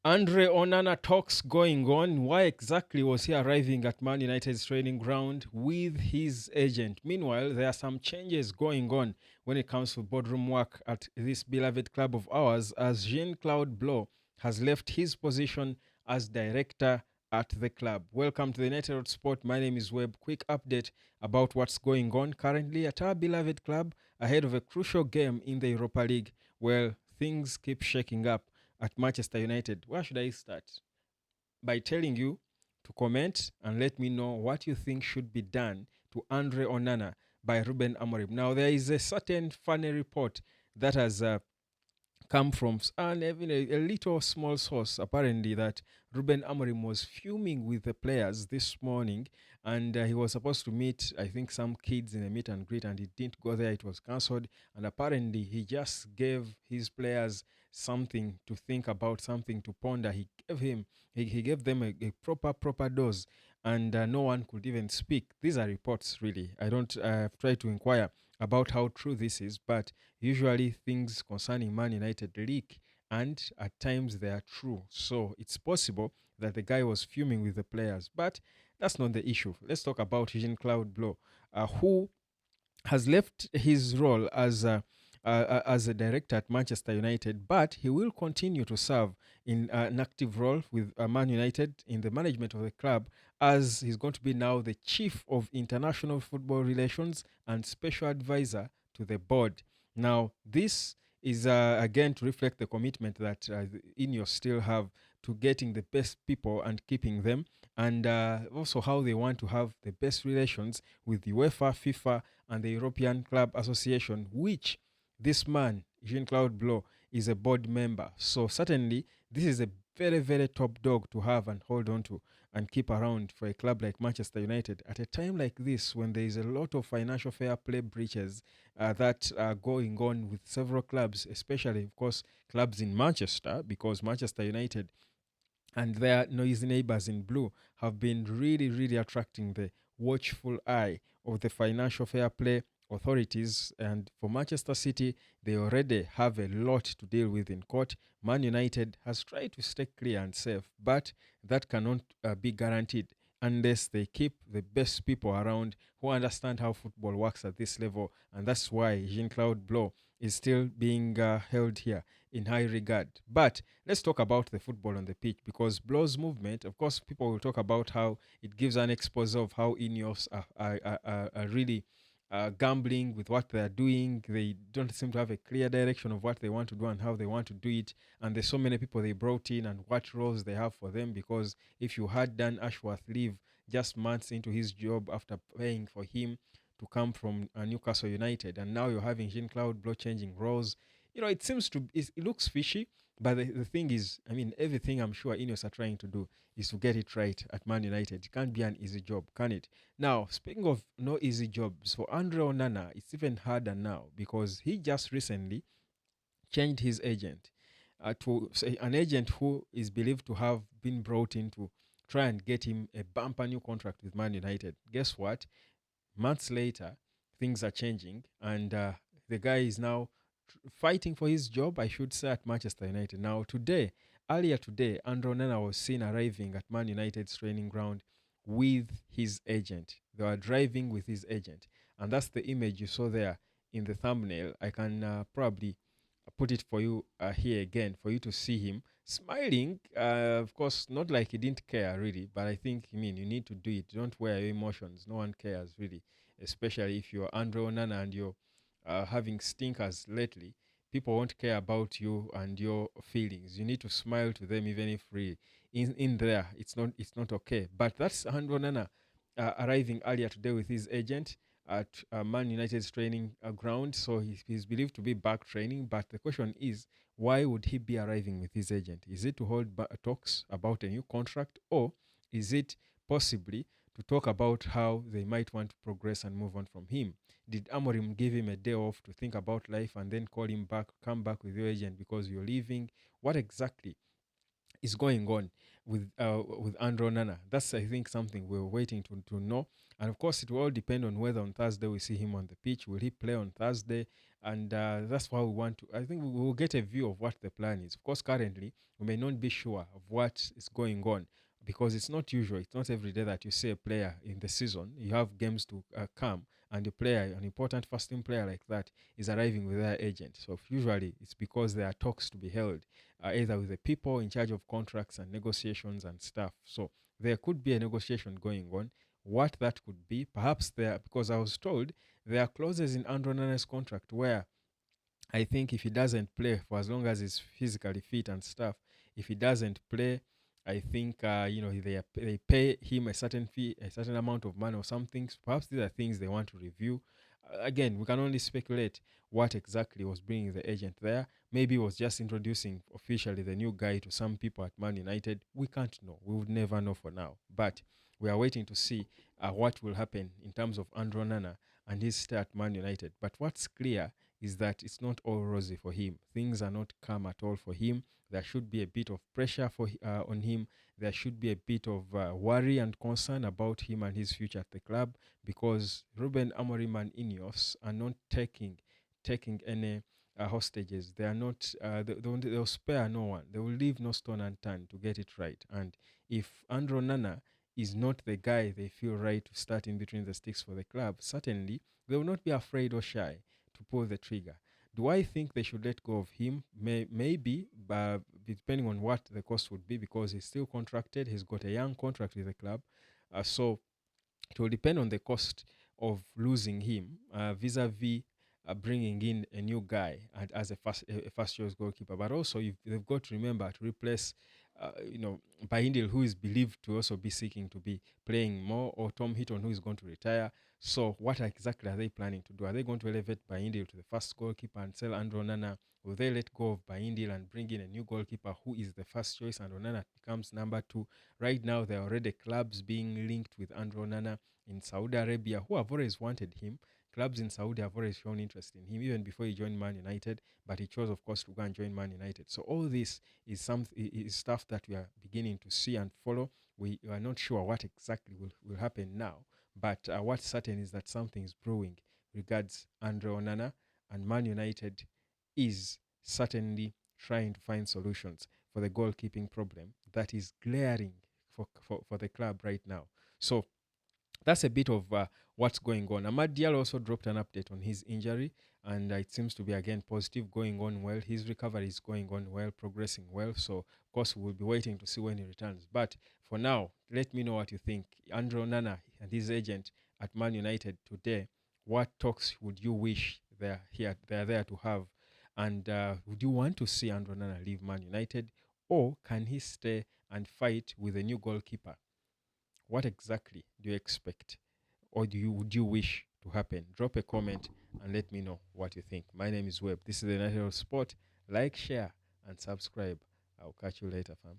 Andre Onana talks going on. Why exactly was he arriving at Man United's training ground with his agent? Meanwhile, there are some changes going on when it comes to boardroom work at this beloved club of ours, as Jean-Claude Blo has left his position as director at the club. Welcome to the Network Sport. My name is Webb. Quick update about what's going on currently at our beloved club ahead of a crucial game in the Europa League. Well, things keep shaking up at Manchester United. Where should I start? By telling you to comment and let me know what you think should be done to Andre Onana by Ruben Amorim. Now, there is a certain funny report that has come from even a little small source apparently that Ruben Amorim was fuming with the players this morning, and he was supposed to meet, I think, some kids in a meet and greet, and he didn't go there. It was cancelled, and apparently he just gave his players something to think about, something to ponder. He gave them a proper dose, and no one could even speak. These are reports, really. I don't try to inquire about how true this is, but usually things concerning Man United leak, and at times they are true. So it's possible that the guy was fuming with the players, but that's not the issue. Let's talk about Jean Claude Blo, who has left his role as a director at Manchester United, but he will continue to serve in an active role with Man United in the management of the club, as he's going to be now the chief of international football relations and special advisor to the board. Now, this is again to reflect the commitment that Ineos still have to getting the best people and keeping them, and also how they want to have the best relations with UEFA, FIFA, and the European Club Association, which this man, Jean-Claude Blo, is a board member. So certainly, this is a very top dog to have and hold on to and keep around for a club like Manchester United at a time like this, when there is a lot of financial fair play breaches that are going on with several clubs, especially, of course, clubs in Manchester, because Manchester United and their noisy neighbors in blue have been really attracting the watchful eye of the financial fair play authorities. And for Manchester City, they already have a lot to deal with in court. Man United has tried to stay clear and safe, but that cannot be guaranteed unless they keep the best people around who understand how football works at this level. And that's why Jean-Claude Blo is still being held here in high regard. But let's talk about the football on the pitch, because Blo's movement, of course, people will talk about how it gives an expose of how Ineos are really gambling with what they are doing. They don't seem to have a clear direction of what they want to do and how they want to do it. And there's so many people they brought in and what roles they have for them. Because if you had Dan Ashworth leave just months into his job after paying for him to come from Newcastle United, and now you're having Jean Claude Blo changing roles, it seems it looks fishy. But the thing is, I mean, everything I'm sure Ineos are trying to do is to get it right at Man United. It can't be an easy job, can it? Now, speaking of no easy jobs, for Andre Onana, it's even harder now because he just recently changed his agent to say an agent who is believed to have been brought in to try and get him a bumper new contract with Man United. Guess what? Months later, things are changing, and the guy is now fighting for his job, I should say, at Manchester United. Now, earlier today, Andrew Onana was seen arriving at Man United's training ground with his agent. They were driving with his agent, and that's the image you saw there in the thumbnail. I can probably put it for you here again for you to see him smiling. Of course, not like he didn't care really, but I think, I mean, you need to do it. Don't wear your emotions. No one cares really, especially if you're Andre Onana and you're having stinkers lately. People won't care about you and your feelings. You need to smile to them, even if really in there it's not okay. But that's Andre Onana arriving earlier today with his agent at Man United's training ground. So he's believed to be back training. But the question is, why would he be arriving with his agent? Is it to hold talks about a new contract, or is it possibly to talk about how they might want to progress and move on from him? Did Amorim give him a day off to think about life and then call him back, come back with your agent because you're leaving? What exactly is going on with Andrew Nana? That's, I think, something we're waiting to know. And of course, it will all depend on whether on Thursday we see him on the pitch. Will he play on Thursday? And that's why we want to. I think we will get a view of what the plan is. Of course, currently we may not be sure of what is going on because it's not usual. It's not every day that you see a player in the season. You have games to come, and a player, an important first team player like that, is arriving with their agent. So usually it's because there are talks to be held, either with the people in charge of contracts and negotiations and stuff. So there could be a negotiation going on. What that could be, perhaps there, because I was told there are clauses in Andrew Nana's contract where I think if he doesn't play for as long as he's physically fit and stuff, if he doesn't play, I think they pay him a certain fee, a certain amount of money or some things. Perhaps these are things they want to review. Again, we can only speculate what exactly was bringing the agent there. Maybe he was just introducing officially the new guy to some people at Man United. We can't know. We would never know for now. But we are waiting to see what will happen in terms of Andrew Nana and his stay at Man United. But what's clear is that it's not all rosy for him. Things are not calm at all for him. There should be a bit of pressure on him. There should be a bit of worry and concern about him and his future at the club because Ruben Amorim and Ineos are not taking any hostages. They are not. They'll spare no one. They will leave no stone unturned to get it right. And if Andrew Nana is not the guy they feel right to start in between the sticks for the club, certainly they will not be afraid or shy to pull the trigger. Do I think they should let go of him? Maybe, but depending on what the cost would be, because he's still contracted. He's got a young contract with the club. So it will depend on the cost of losing him vis-a-vis bringing in a new guy as a first choice goalkeeper. But also, they've got to remember to replace, Baindil, who is believed to also be seeking to be playing more, or Tom Hitton, who is going to retire. So, what exactly are they planning to do? Are they going to elevate Baindil to the first goalkeeper and sell Andrew Onana? Will they let go of Baindil and bring in a new goalkeeper who is the first choice and Onana becomes number two? Right now, there are already clubs being linked with Andrew Onana in Saudi Arabia who have always wanted him. Clubs in Saudi have always shown interest in him even before he joined Man United, but he chose, of course, to go and join Man United. So all this is stuff that we are beginning to see and follow. We are not sure what exactly will happen now, but what's certain is that something is brewing regards Andrew Onana, and Man United is certainly trying to find solutions for the goalkeeping problem that is glaring for the club right now. So that's a bit of what's going on. Amad Diallo also dropped an update on his injury, and it seems to be again positive, going on well. His recovery is going on well, progressing well. So, of course, we'll be waiting to see when he returns. But for now, let me know what you think. Andrew Nana and his agent at Man United today, what talks would you wish they're there to have? And would you want to see Andrew Nana leave Man United, or can he stay and fight with a new goalkeeper? What exactly do you expect, or would you wish to happen? Drop a comment and let me know what you think. My name is Webb. This is the Natural Sport. Like, share, and subscribe. I'll catch you later, fam.